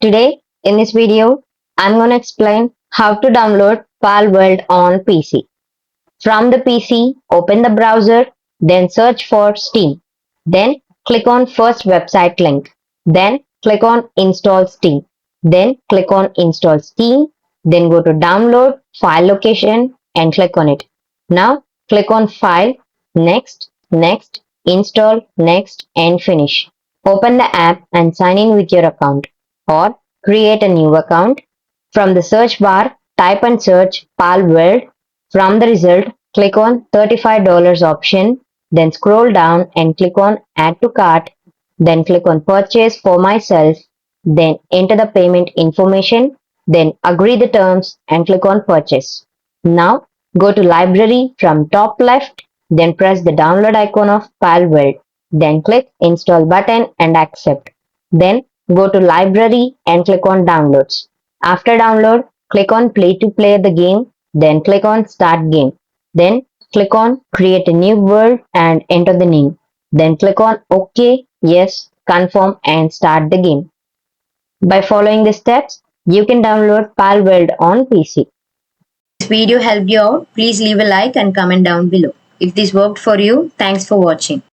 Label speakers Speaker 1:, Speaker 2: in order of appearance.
Speaker 1: Today, in this video, I'm going to explain how to download Palworld on PC. From the PC, open the browser, then search for Steam. Then click on first website link. Then click on install Steam. Then click on install Steam. Then go to download file location and click on it. Now click on file, next, next, install, next and finish. Open the app and sign in with your account or create a new account. From the search bar, type and search Palworld. From the result, click on $35 option, then scroll down and click on add to cart, then click on purchase for myself, then enter the payment information, then agree the terms and click on purchase. Now go to library from top left, then press the download icon of Palworld, then click install button and accept. Then go to library and click on downloads. After download, click on play to play the game, then click on start game. Then click on create a new world and enter the name. Then click on OK, yes, confirm and start the game. By following the steps, you can download Palworld on PC.
Speaker 2: This video helped you out, please leave a like and comment down below. If this worked for you, thanks for watching.